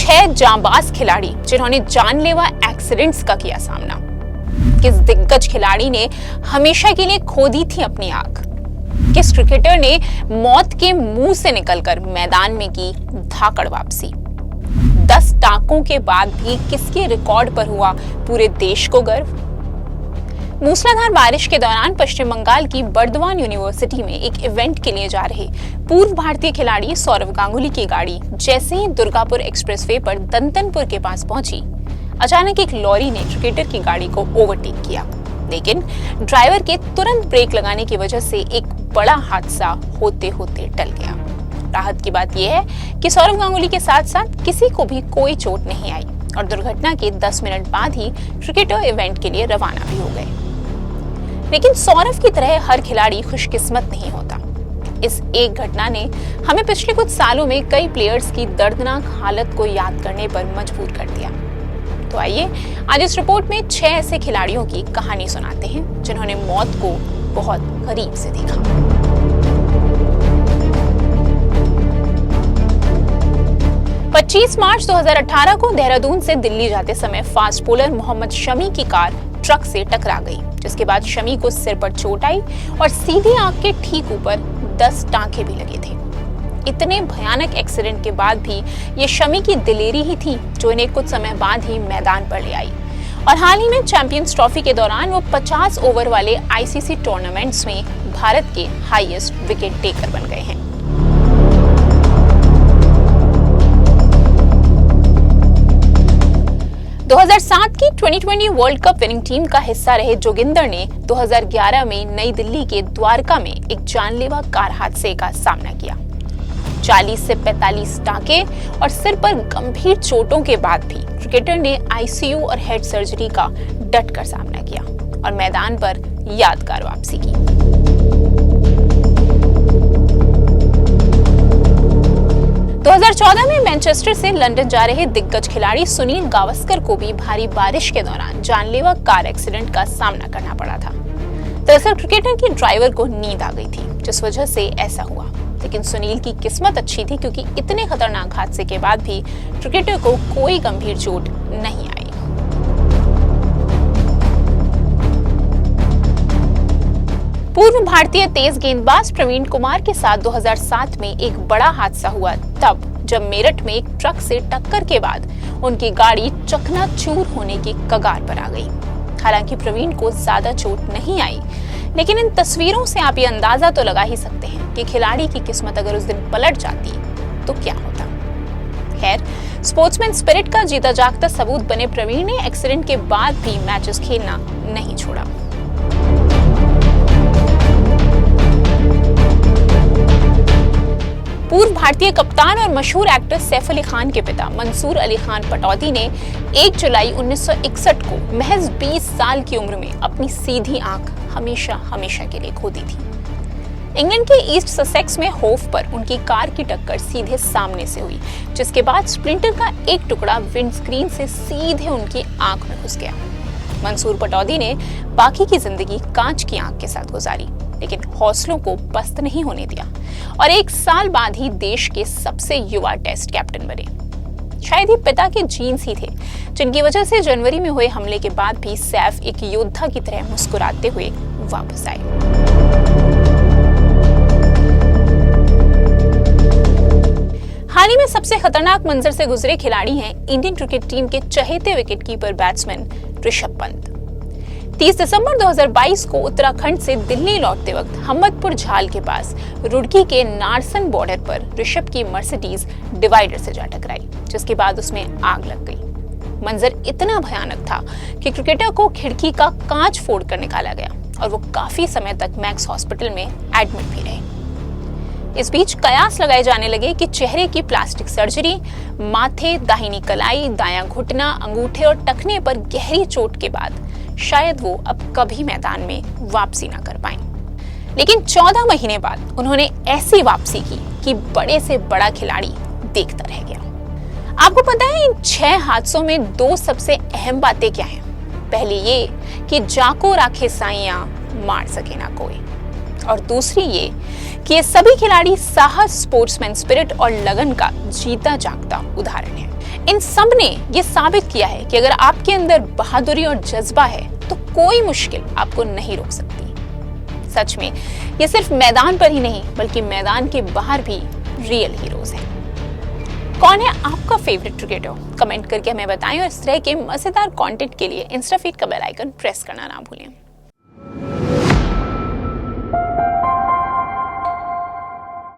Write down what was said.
6 जांबाज खिलाड़ी जिन्होंने जानलेवा एक्सीडेंट्स का किया सामना। किस दिग्गज खिलाड़ी ने हमेशा के लिए खो दी थी अपनी आंख? किस क्रिकेटर ने मौत के मुंह से निकलकर मैदान में की धाकड़ वापसी? 10 टांकों के बाद भी किसके रिकॉर्ड पर हुआ पूरे देश को गर्व? मूसलाधार बारिश के दौरान पश्चिम बंगाल की बर्दवान यूनिवर्सिटी में एक इवेंट के लिए जा रहे पूर्व भारतीय खिलाड़ी सौरव गांगुली की गाड़ी जैसे ही दुर्गापुर एक्सप्रेसवे पर दंतनपुर के पास पहुंची, अचानक एक लॉरी ने क्रिकेटर की गाड़ी को ओवरटेक किया, लेकिन ड्राइवर के तुरंत ब्रेक लगाने की वजह से एक बड़ा हादसा होते होते टल गया। राहत की बात यह है कि सौरव गांगुली के साथ साथ किसी को भी कोई चोट नहीं आई और दुर्घटना के 10 मिनट बाद ही क्रिकेटर इवेंट के लिए रवाना भी हो गए। लेकिन सौरव की तरह हर खिलाड़ी खुशकिस्मत नहीं होता। इस एक घटना ने हमें पिछले कुछ सालों में कई प्लेयर्स की दर्दनाक हालत को याद करने पर मजबूर कर दिया। तो आइए आज इस रिपोर्ट में 6 ऐसे खिलाड़ियों की कहानी सुनाते हैं जिन्होंने मौत को बहुत करीब से देखा। 25 मार्च 2018 को देहरादून से दिल्ली जाते समय फास्ट बॉलर मोहम्मद शमी की कार ट्रक से टकरा गई, जिसके बाद शमी को सिर पर चोट आई और सीधी आंख के ठीक ऊपर 10 टांके भी लगे थे। इतने भयानक एक्सीडेंट के बाद भी ये शमी की दिलेरी ही थी जो इन्हें कुछ समय बाद ही मैदान पर ले आई और हाल ही में चैंपियंस ट्रॉफी के दौरान वो 50 ओवर वाले आईसीसी टूर्नामेंट्स में भारत के हाईएस्ट विकेट टेकर बन गए हैं। दो 2007 की 2020 वर्ल्ड कप विनिंग टीम का हिस्सा रहे जोगिंदर ने 2011 में नई दिल्ली के द्वारका में एक जानलेवा कार हादसे का सामना किया। 40 से 45 टांके और सिर पर गंभीर चोटों के बाद भी क्रिकेटर ने आईसीयू और हेड सर्जरी का डटकर सामना किया और मैदान पर यादगार वापसी की। दो 2014 में मैनचेस्टर से लंदन जा रहे दिग्गज खिलाड़ी सुनील गावस्कर को भी भारी बारिश के दौरान जानलेवा कार एक्सीडेंट का सामना करना पड़ा था। दरअसल क्रिकेटर की ड्राइवर को नींद आ गई थी, जिस वजह से ऐसा हुआ। लेकिन सुनील की किस्मत अच्छी थी क्योंकि इतने खतरनाक हादसे के बाद भी क्रिकेटर को कोई गंभीर चोट नहीं आई। पूर्व भारतीय तेज गेंदबाज प्रवीण कुमार के साथ 2007 में एक बड़ा हादसा हुआ तब जब मेरठ में एक ट्रक से टक्कर के बाद उनकी गाड़ी चकनाचूर होने की कगार पर आ गई। हालांकि प्रवीण को ज्यादा चोट नहीं आई, लेकिन इन तस्वीरों से आप ये अंदाजा तो लगा ही सकते हैं कि खिलाड़ी की किस्मत अगर उस दिन पलट जाती तो क्या होता। खैर, स्पोर्ट्समैन स्पिरिट का जीता जागता सबूत बने प्रवीण ने एक्सीडेंट के बाद भी मैचेस खेलना नहीं छोड़ा। पूर्व भारतीय कप्तान और मशहूर एक्टर सैफ अली खान के पिता मंसूर अली खान पटौदी ने 1 जुलाई 1961 को महज 20 साल की उम्र में अपनी सीधी आंख हमेशा के लिए खो दी थी। इंग्लैंड के ईस्ट ससेक्स में होफ पर उनकी कार की टक्कर सीधे सामने से हुई, जिसके बाद स्प्लिंटर का एक टुकड़ा विंडस्क्रीन से सीधे उनकी आंख में घुस गया। मंसूर पटौदी ने बाकी की जिंदगी कांच की आंख के साथ गुजारी, लेकिन हौसलों को पस्त नहीं होने दिया और 1 साल बाद ही देश के सबसे युवा टेस्ट कैप्टन बने। शायद ही पिता के जीन्स ही थे जिनकी वजह से जनवरी में हुए हमले के बाद भी सैफ एक योद्धा की तरह मुस्कुराते हुए वापस आए। हाल ही में सबसे खतरनाक मंजर से गुजरे खिलाड़ी हैं इंडियन क्रिकेट टीम के चहेते विकेटकीपर बैट्समैन ऋषभ पंत। 30 दिसंबर 2022 को उत्तराखंड से दिल्ली लौटते वक्त हम्मदपुर झाल के पास रुड़की के नारसन बॉर्डर पर ऋषभ की मर्सिडीज डिवाइडर से जा टकराई, जिसके बाद उसमें आग लग गई। मंजर इतना भयानक था कि क्रिकेटर को खिड़की का कांच फोड़कर निकाला गया और वो काफी समय तक मैक्स हॉस्पिटल में एडमिट भी रहे। इस बीच कयास लगाए जाने लगे कि चेहरे की प्लास्टिक सर्जरी, माथे, दाहिनी कलाई, दायां घुटना, अंगूठे और टखने पर गहरी चोट के बाद शायद वो अब कभी मैदान में वापसी ना कर पाए। लेकिन 14 महीने बाद उन्होंने ऐसी वापसी की कि बड़े से बड़ा खिलाड़ी देखता रह गया। आपको पता है इन 6 हादसों में 2 सबसे अहम बातें क्या हैं? पहली ये कि जाको राखे साइयां मार सके ना कोई, और दूसरी ये कि ये सभी खिलाड़ी साहस, स्पोर्ट्समैन स्पिरिट और लगन का जीता जागता उदाहरण है। इन सब ने ये साबित किया है कि अगर आपके अंदर बहादुरी और जज्बा है तो कोई मुश्किल आपको नहीं रोक सकती। सच में ये सिर्फ मैदान पर ही नहीं बल्कि मैदान के बाहर भी रियल हीरोज हैं। कौन है आपका फेवरेट क्रिकेटर? कमेंट करके हमें बताएं और इस तरह के मजेदार कंटेंट के लिए इंस्टा फीड का बेल आइकन प्रेस करना ना भूलें।